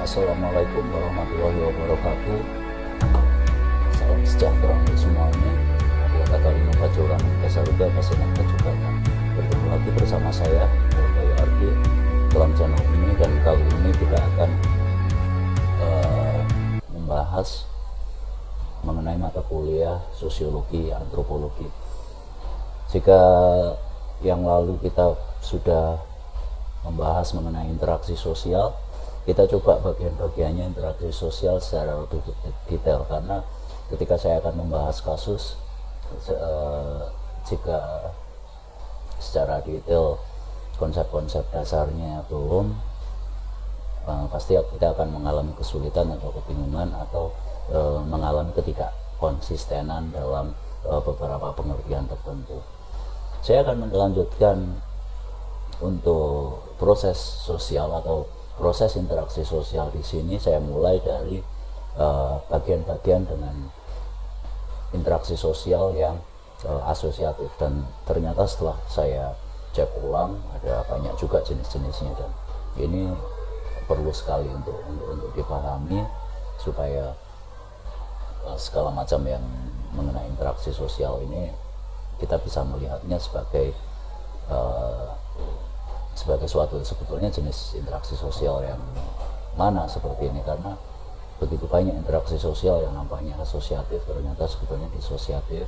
Assalamualaikum warahmatullahi wabarakatuh. Salam sejahtera untuk semuanya. Bila kata lima kacuran Gasaruga Kasenang Kacukatan. Bertemu lagi bersama saya Bayu Ardi dalam channel ini, dan kali ini kita akan membahas mengenai mata kuliah sosiologi antropologi. Jika yang lalu kita sudah membahas mengenai interaksi sosial, kita coba bagian-bagiannya interaksi sosial secara lebih detail, karena ketika saya akan membahas kasus, jika secara detail konsep-konsep dasarnya belum, pasti kita akan mengalami kesulitan atau kebingungan atau mengalami ketidakkonsistenan dalam beberapa pengertian tertentu. Saya akan melanjutkan untuk proses sosial atau proses interaksi sosial di sini. Saya mulai dari bagian-bagian dengan interaksi sosial yang asosiatif, dan ternyata setelah saya cek ulang ada banyak juga jenis-jenisnya, dan ini perlu sekali untuk dipahami supaya segala macam yang mengenai interaksi sosial ini kita bisa melihatnya sebagai suatu sebetulnya jenis interaksi sosial yang mana seperti ini, karena begitu banyak interaksi sosial yang nampaknya asosiatif ternyata sebetulnya disosiatif,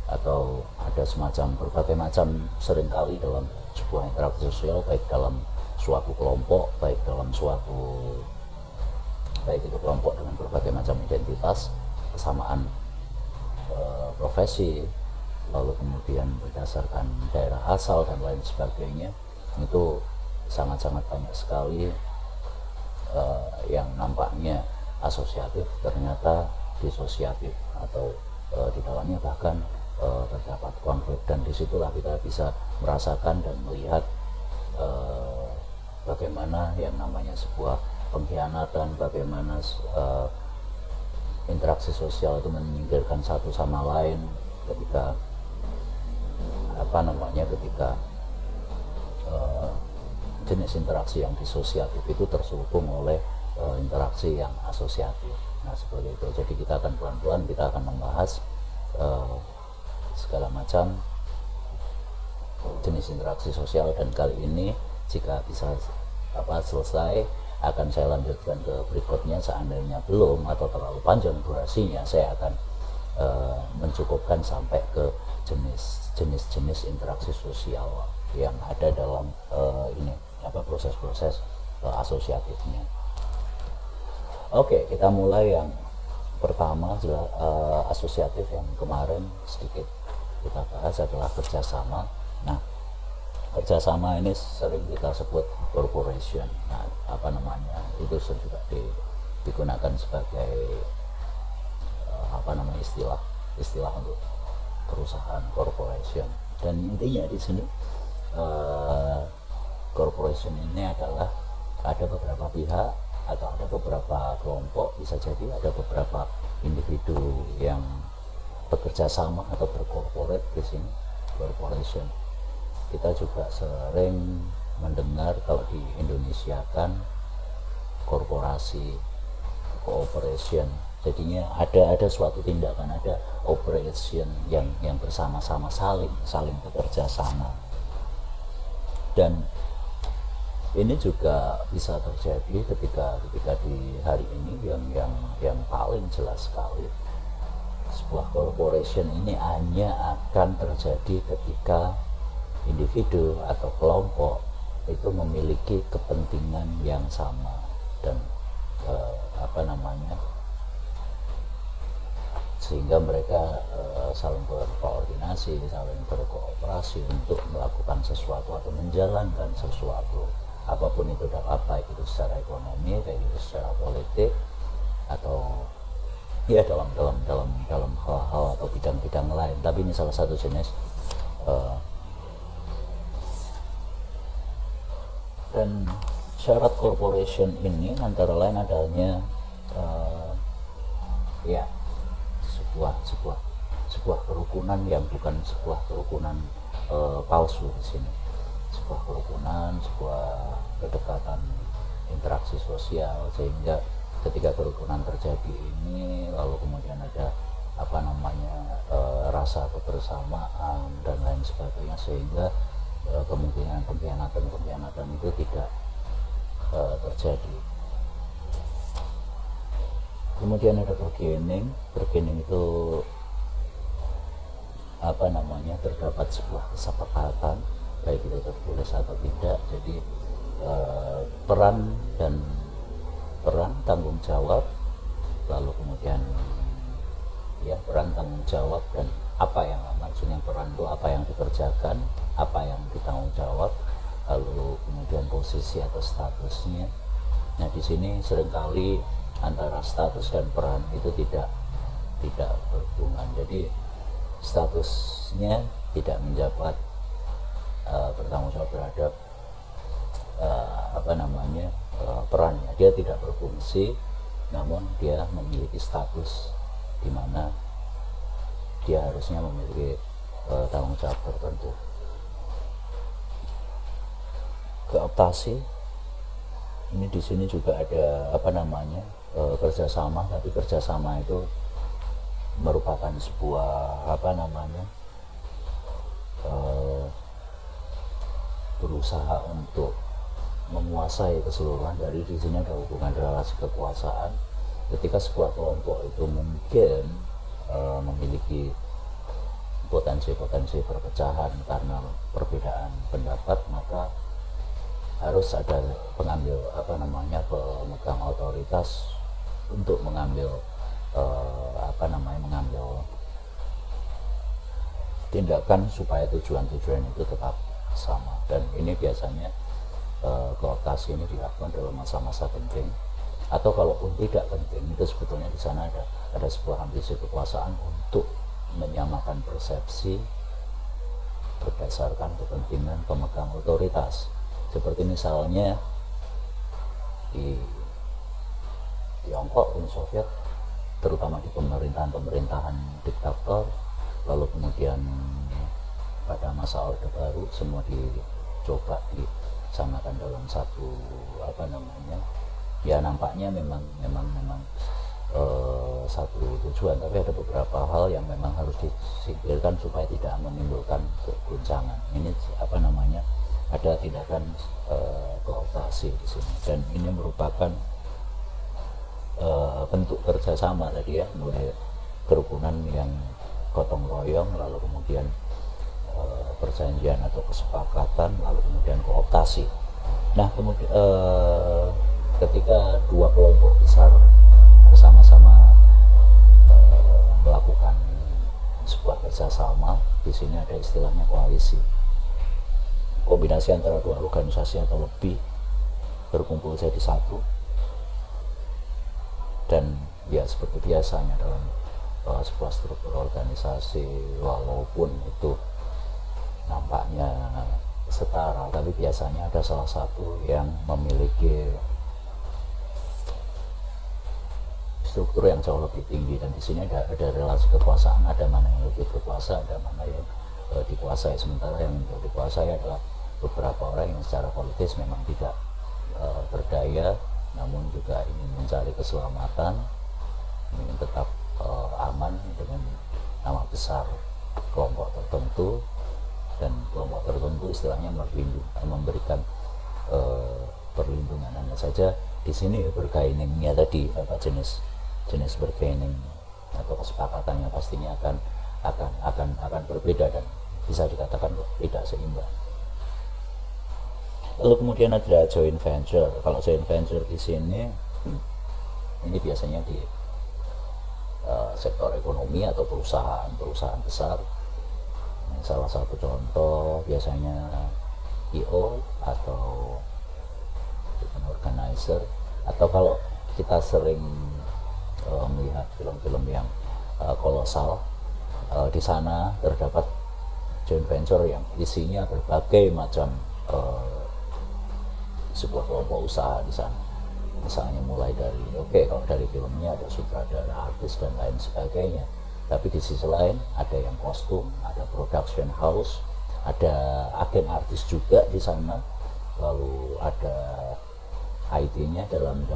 atau ada semacam berbagai macam seringkali dalam sebuah interaksi sosial, baik dalam suatu kelompok, baik itu kelompok dengan berbagai macam identitas, kesamaan profesi, lalu kemudian berdasarkan daerah asal dan lain sebagainya, itu sangat-sangat banyak sekali yang nampaknya asosiatif ternyata disosiatif, atau di dalamnya bahkan terdapat konflik, dan disitulah kita bisa merasakan dan melihat bagaimana yang namanya sebuah pengkhianatan, bagaimana interaksi sosial itu menyingkirkan satu sama lain ketika jenis interaksi yang disosiatif itu terselubung oleh interaksi yang asosiatif. Nah, seperti itu. Jadi kita akan pelan-pelan kita akan membahas segala macam jenis interaksi sosial, dan kali ini jika bisa selesai akan saya lanjutkan ke berikutnya. Seandainya belum atau terlalu panjang durasinya, saya akan mencukupkan sampai ke jenis-jenis interaksi sosial yang ada dalam proses-proses asosiatifnya. Oke, kita mulai yang pertama adalah asosiatif, yang kemarin sedikit kita bahas adalah kerjasama. Nah, kerjasama ini sering kita sebut corporation. Nah, itu juga digunakan sebagai istilah untuk perusahaan corporation. Dan intinya di sini corporation ini adalah ada beberapa pihak atau ada beberapa kelompok, bisa jadi ada beberapa individu yang bekerja sama atau berkorporat di sini, corporation. Kita juga sering mendengar kalau di Indonesia kan korporasi, cooperation. Jadinya ada suatu tindakan, ada operation yang bersama-sama saling bekerja sama. Dan ini juga bisa terjadi ketika di hari ini yang paling jelas sekali, sebuah corporation ini hanya akan terjadi ketika individu atau kelompok itu memiliki kepentingan yang sama, dan sehingga mereka saling berkoordinasi, saling berkooperasi untuk melakukan sesuatu atau menjalankan sesuatu, apapun itu, baik itu secara ekonomi, baik itu secara politik, atau ya dalam hal-hal atau bidang-bidang lain. Tapi ini salah satu jenis dan syarat corporation ini antara lain adanya sebuah kerukunan yang bukan sebuah kerukunan palsu di sini, sebuah kerukunan, sebuah kedekatan interaksi sosial, sehingga ketika kerukunan terjadi ini lalu kemudian ada rasa kebersamaan dan lain sebagainya, sehingga kemungkinan pengkhianatan itu tidak terjadi. Kemudian ada bargaining itu terdapat sebuah kesepakatan, baik itu tertulis atau tidak. Jadi peran tanggung jawab, lalu kemudian peran tanggung jawab dan apa yang maksudnya peran itu apa yang dikerjakan, apa yang ditanggung jawab, lalu kemudian posisi atau statusnya. Nah, di sini seringkali antara status dan peran itu tidak berhubungan. Jadi statusnya tidak menjabat bertanggung jawab terhadap perannya. Dia tidak berfungsi, namun dia memiliki status di mana dia harusnya memiliki tanggung jawab tertentu. Kooptasi ini di sini juga ada kerjasama, tapi kerjasama itu merupakan sebuah berusaha untuk menguasai keseluruhan. Dari di sini ada hubungan relasi kekuasaan. Ketika sebuah kelompok itu mungkin memiliki potensi perpecahan karena perbedaan pendapat, maka harus ada pemegang otoritas untuk mengambil tindakan supaya tujuan-tujuan itu tetap sama. Dan ini biasanya kooptasi ini dilakukan dalam masa-masa penting, atau kalaupun tidak penting, itu sebetulnya di sana ada sebuah ambisi kekuasaan untuk menyamakan persepsi berdasarkan kepentingan pemegang otoritas. Seperti misalnya di Tiongkok, Uni Soviet, terutama di pemerintahan diktator, lalu kemudian pada masa Orde Baru semua dicoba disamakan dalam satu nampaknya memang satu tujuan, tapi ada beberapa hal yang memang harus disingkirkan supaya tidak menimbulkan guncangan. Ini ada tindakan kooptasi di sini, dan ini merupakan bentuk kerjasama tadi ya, mulai kerukunan yang gotong royong, lalu kemudian perjanjian atau kesepakatan, lalu kemudian kooptasi. Nah, kemudian ketika dua kelompok besar bersama-sama melakukan sebuah kerjasama, di sini ada istilahnya koalisi. Kombinasi antara dua organisasi atau lebih berkumpul jadi satu, dan ya seperti biasanya dalam sebuah struktur organisasi, walaupun itu nampaknya setara, tapi biasanya ada salah satu yang memiliki struktur yang jauh lebih tinggi, dan di sini ada relasi kekuasaan, ada mana yang lebih berkuasa, ada mana yang dikuasai. Sementara yang dikuasai adalah beberapa orang yang secara politis memang tidak berdaya, namun juga ingin mencari keselamatan, ingin tetap aman dengan nama besar kelompok tertentu, dan kelompok tertentu istilahnya memberikan perlindungan. Hanya saja di sini bergainingnya tadi jenis bergaining atau kesepakatannya pastinya akan berbeda dan bisa dikatakan tidak seimbang. Lalu kemudian ada joint venture. Kalau joint venture di sini ini biasanya di sektor ekonomi atau perusahaan besar. Salah satu contoh biasanya IO atau organizer, atau kalau kita sering melihat film-film yang kolosal, di sana terdapat joint venture yang isinya berbagai macam sebuah kelompok usaha di sana. Misalnya mulai dari kalau dari filmnya ada sutradara, artis dan lain sebagainya, tapi di sisi lain ada yang kostum, ada production house, ada agen artis juga di sana, lalu ada IT-nya dalam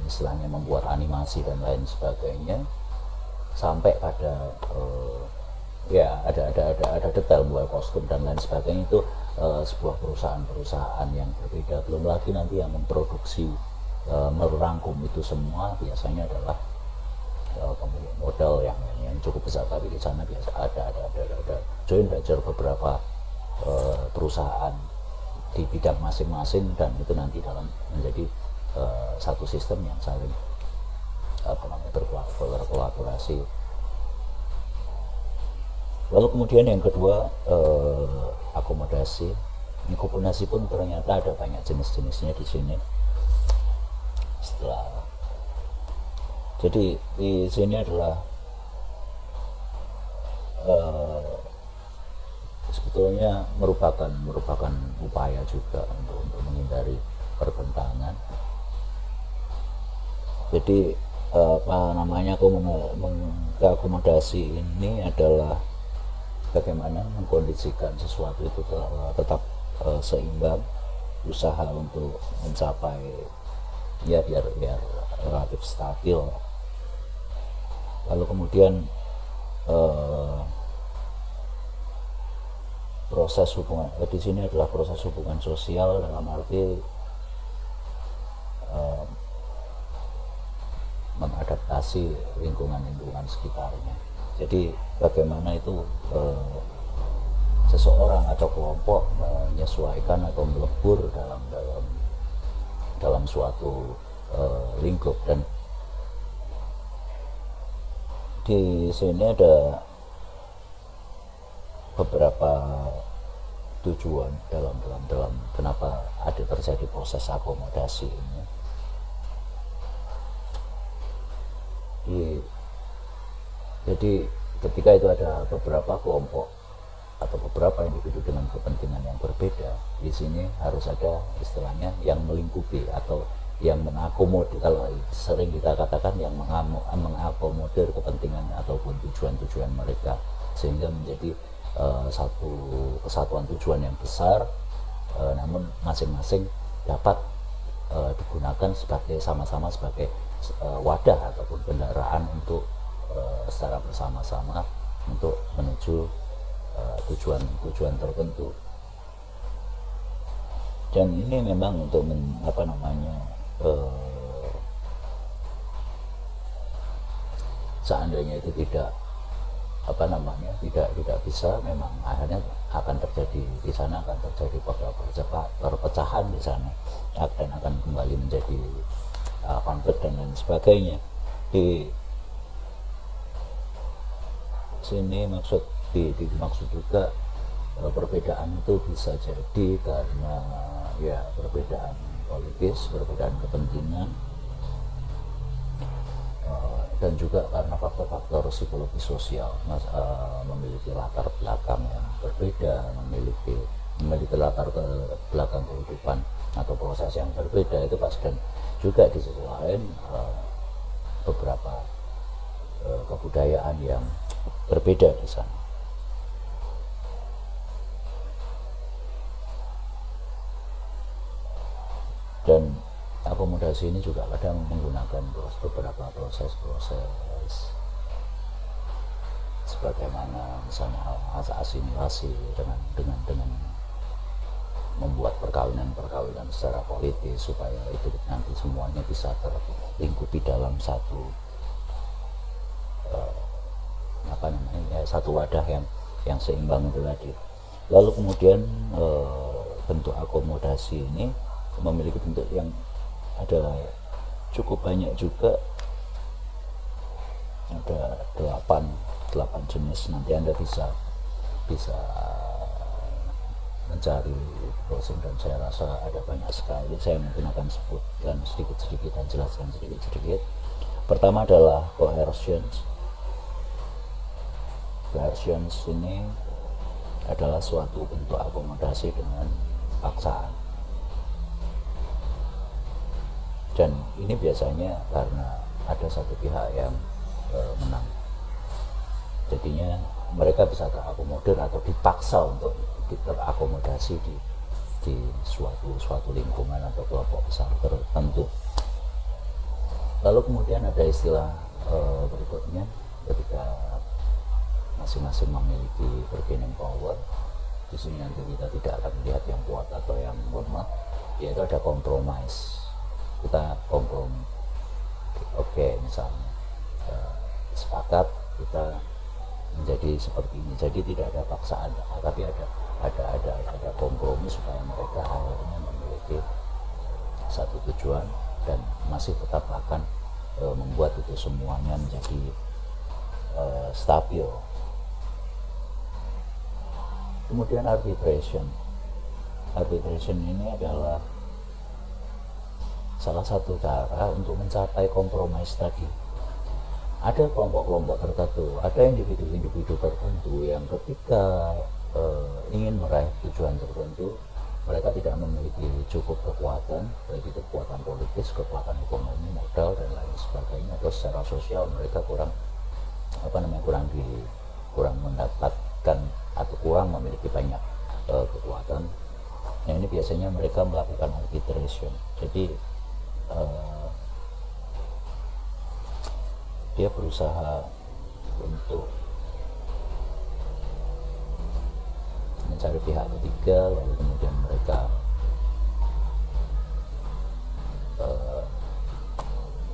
istilahnya membuat animasi dan lain sebagainya, sampai pada ya ada detail buat kostum dan lain sebagainya, itu sebuah perusahaan yang berbeda. Belum lagi nanti yang memproduksi, merangkum itu semua biasanya adalah pemilik modal yang cukup besar. Tapi di sana biasa ada joint venture beberapa perusahaan di bidang masing-masing, dan itu nanti dalam menjadi satu sistem yang saling berkolaborasi. Lalu kemudian yang kedua, akomodasi. Akomodasi pun ternyata ada banyak jenis-jenisnya di sini. Jadi di sini adalah sebetulnya merupakan upaya juga untuk menghindari pertentangan. Jadi akomodasi ini adalah bagaimana mengkondisikan sesuatu itu tetap seimbang, usaha untuk mencapai ya biar relatif stabil. Lalu kemudian proses hubungan di sini adalah proses hubungan sosial, dalam arti mengadaptasi lingkungan sekitarnya. Jadi bagaimana itu seseorang atau kelompok menyesuaikan atau melebur dalam suatu lingkup. Dan di sini ada beberapa tujuan dalam kenapa ada terjadi proses akomodasi ini. Jadi ketika itu ada beberapa kelompok atau beberapa individu dengan kepentingan yang berbeda, di sini harus ada istilahnya yang melingkupi atau yang mengakomodir. Kalau sering kita katakan yang mengakomodir kepentingan ataupun tujuan-tujuan mereka, sehingga menjadi satu kesatuan tujuan yang besar, namun masing-masing dapat digunakan sama-sama sebagai wadah ataupun kendaraan untuk secara bersama-sama untuk menuju tujuan tertentu. Dan ini memang untuk seandainya itu tidak bisa, memang akhirnya akan terjadi di sana, akan terjadi perpecahan di sana, dan akan kembali menjadi konflik dan lain sebagainya. Di sini dimaksud juga perbedaan itu bisa jadi karena ya perbedaan politis, perbedaan kepentingan, dan juga karena faktor-faktor psikologi sosial, memiliki latar belakang yang berbeda, memiliki latar belakang kehidupan atau proses yang berbeda itu pasti. Dan juga di sisi lain beberapa kebudayaan yang berbeda di sana. Dan akomodasi ini juga kadang menggunakan beberapa proses sebagaimana misalnya asimilasi dengan membuat perkawinan secara politis, supaya itu nanti semuanya bisa terlingkupi dalam satu satu wadah yang seimbang itu tadi. Lalu kemudian bentuk akomodasi ini memiliki bentuk yang ada cukup banyak juga, ada 8 jenis. Nanti Anda bisa mencari browsing, dan saya rasa ada banyak sekali. Saya mungkin akan sebutkan sedikit-sedikit dan jelaskan sedikit-sedikit. Pertama adalah coercions. Coercions ini adalah suatu bentuk akomodasi dengan paksaan. Dan ini biasanya karena ada satu pihak yang menang, jadinya mereka bisa terakomodir atau dipaksa untuk terakomodasi di suatu lingkungan atau kelompok besar tertentu. Lalu kemudian ada istilah berikutnya, ketika masing-masing memiliki bargaining power, di sini nanti kita tidak akan melihat yang kuat atau yang lemah, yaitu ada compromise. Kita kompromi, oke, misalnya sepakat kita menjadi seperti ini, jadi tidak ada paksaan, tapi ada kompromi supaya mereka akhirnya memiliki satu tujuan dan masih tetap akan membuat itu semuanya menjadi stabil. Kemudian arbitration ini adalah salah satu cara untuk mencapai kompromis tadi. Ada kelompok-kelompok tertentu, ada individu-individu tertentu yang ketika ingin meraih tujuan tertentu, mereka tidak memiliki cukup kekuatan, baik itu kekuatan politis, kekuatan ekonomi, modal dan lain sebagainya, atau secara sosial mereka kurang mendapatkan atau kurang memiliki banyak kekuatan. Nah, ini biasanya mereka melakukan arbitration. Jadi dia berusaha untuk mencari pihak ketiga, lalu kemudian mereka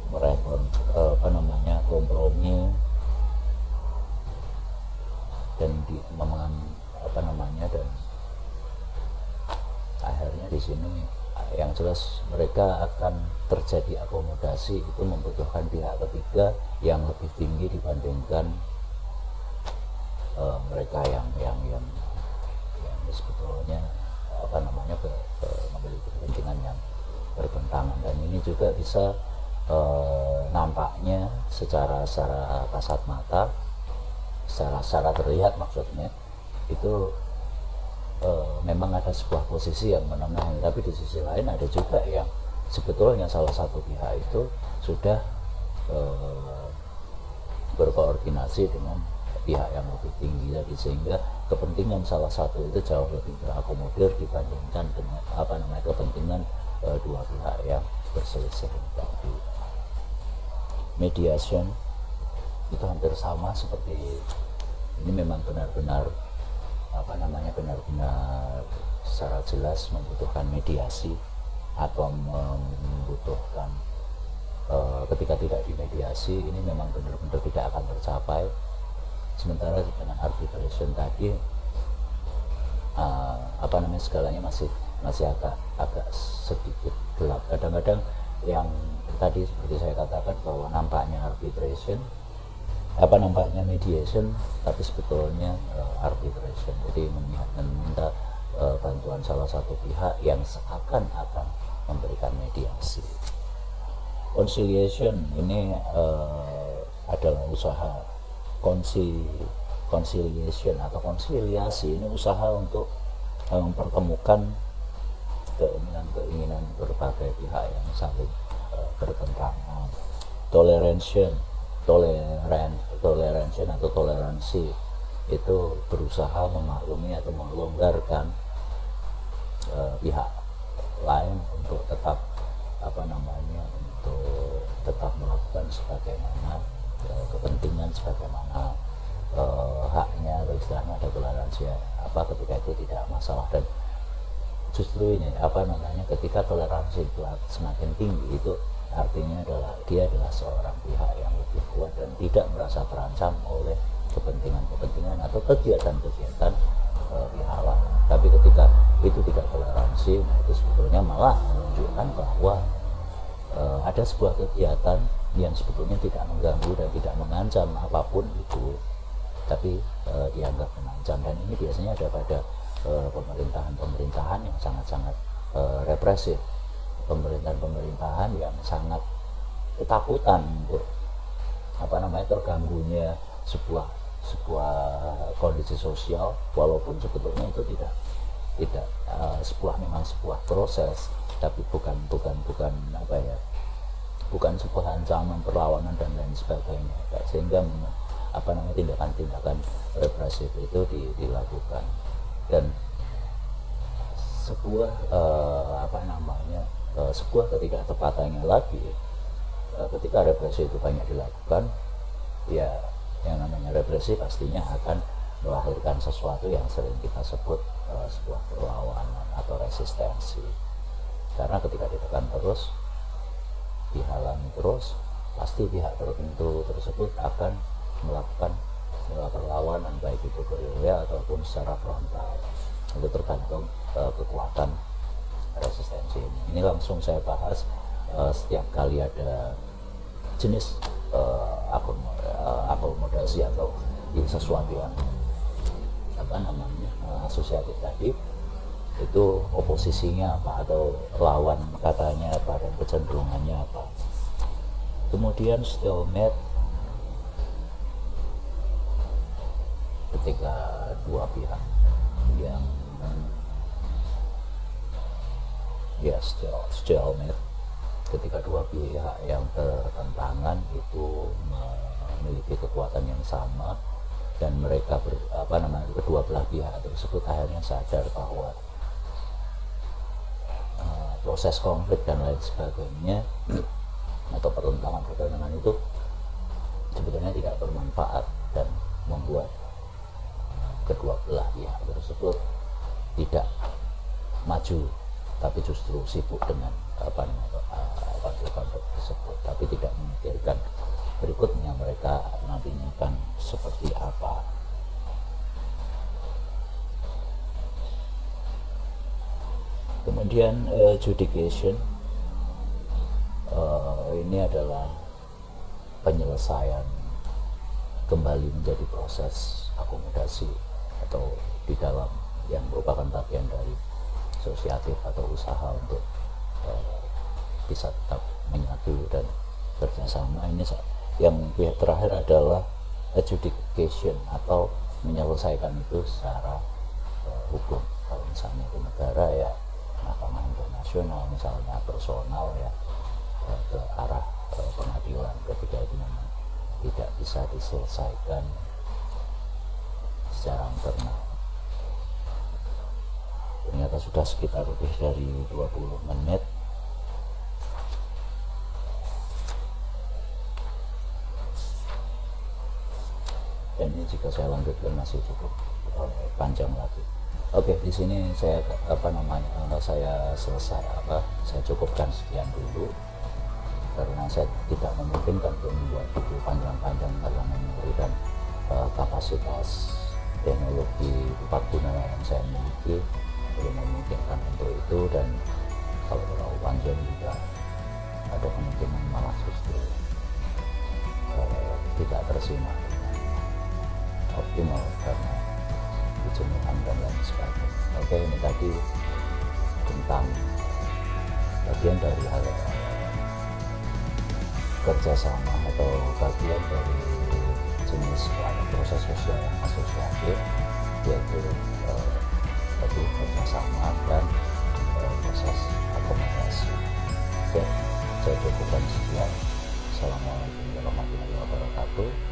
meraih kompromi dan dan akhirnya di sini yang jelas mereka akan terjadi akomodasi, itu membutuhkan pihak ketiga yang lebih tinggi dibandingkan mereka yang sebetulnya memiliki kepentingan yang bertentangan. Dan ini juga bisa nampaknya secara kasat mata, secara terlihat maksudnya itu memang ada sebuah posisi yang menengahi, tapi di sisi lain ada juga yang sebetulnya salah satu pihak itu sudah berkoordinasi dengan pihak yang lebih tinggi tadi, sehingga kepentingan salah satu itu jauh lebih terakomodir dibandingkan dengan kepentingan dua pihak yang berselisih tadi. Mediation itu hampir sama seperti ini, memang benar-benar secara jelas membutuhkan mediasi atau membutuhkan ketika tidak dimediasi ini memang benar-benar tidak akan tercapai. Sementara dengan arbitration tadi segalanya masih agak sedikit gelap. Kadang-kadang yang tadi seperti saya katakan bahwa nampaknya arbitration mediation, tapi sebetulnya arbitration. Jadi meminta bantuan salah satu pihak yang seakan-akan memberikan mediasi. Conciliation ini adalah usaha conciliation atau konsiliasi. Ini usaha untuk mempertemukan keinginan berbagai pihak yang saling bertentangan. Toleransi atau toleransi itu berusaha memaklumi atau melonggarkan pihak lain untuk tetap melakukan sebagaimana kepentingan, sebagaimana haknya, atau istilahnya ada toleransi ketika itu tidak masalah. Dan justru ini ketika toleransi itu semakin tinggi, itu artinya dia adalah seorang pihak yang lebih kuat dan tidak merasa terancam oleh kepentingan atau kegiatan-kegiatan pihak lain. Tapi ketika itu tidak toleransi, itu sebetulnya malah menunjukkan bahwa ada sebuah kegiatan yang sebetulnya tidak mengganggu dan tidak mengancam apapun itu, tapi dianggap mengancam. Dan ini biasanya ada pada pemerintahan yang sangat-sangat represif, pemerintahan yang sangat ketakutan untuk terganggunya sebuah kondisi sosial, walaupun sebetulnya itu tidak memang sebuah proses, tapi bukan sebuah ancaman, perlawanan dan lain sebagainya, sehingga tindakan-tindakan represif itu dilakukan. Dan sebuah sebuah ketidaktepatannya lagi, ketika represi itu banyak dilakukan, ya yang namanya represi pastinya akan melahirkan sesuatu yang sering kita sebut sebuah perlawanan atau resistensi. Karena ketika ditekan terus, dihalangi terus, pasti pihak tertentu tersebut akan melakukan perlawanan, baik itu gerilya ataupun secara frontal. Itu tergantung kekuatan resistensi ini. Ini langsung saya bahas setiap kali ada jenis akomodasi atau sesuatu yang asosiatif tadi, itu oposisinya apa atau lawan katanya apa dan kecenderungannya apa. Kemudian stalemate, ketika dua pihak yang stalemate, ketika dua pihak yang bertentangan itu memiliki kekuatan yang sama dan mereka kedua belah pihak tersebut akhirnya sadar bahwa proses konflik dan lain sebagainya atau pertentangan itu sebetulnya tidak bermanfaat dan membuat kedua belah pihak tersebut tidak maju, tapi justru sibuk dengan konflik tersebut, tapi tidak memikirkan berikutnya mereka nantinya akan seperti apa. Kemudian adjudication, ini adalah penyelesaian kembali menjadi proses akomodasi atau di dalam yang merupakan bagian dari asosiatif atau usaha untuk bisa tetap menyatu dan kerjasama. Ini yang terakhir adalah adjudication atau menyelesaikan itu secara hukum. Kalau misalnya di negara ya mahkamah internasional, misalnya personal ya ke arah pengadilan. Ketika itu memang tidak bisa diselesaikan secara internal. Ternyata sudah sekitar lebih dari 20 menit. Dan ini jika saya lanjutkan masih cukup panjang lagi. Oke, di sini saya saya cukupkan sekian dulu karena saya tidak memungkinkan untuk membuat video panjang-panjang karena memori dan kapasitas teknologi 4 guna yang saya miliki belum memungkinkan untuk itu, dan kalau terlalu panjang juga ada kemungkinan malah justru tidak tersimak optimal karena kejenuhan dan lain sebagainya. Oke, ini tadi tentang bagian dari hal kerjasama atau bagian dari jenis proses sosial yang asosiatif, yaitu tadi kerjasama dan proses akomodasi. Oke, saya cukupkan sekian. Assalamualaikum warahmatullahi wabarakatuh.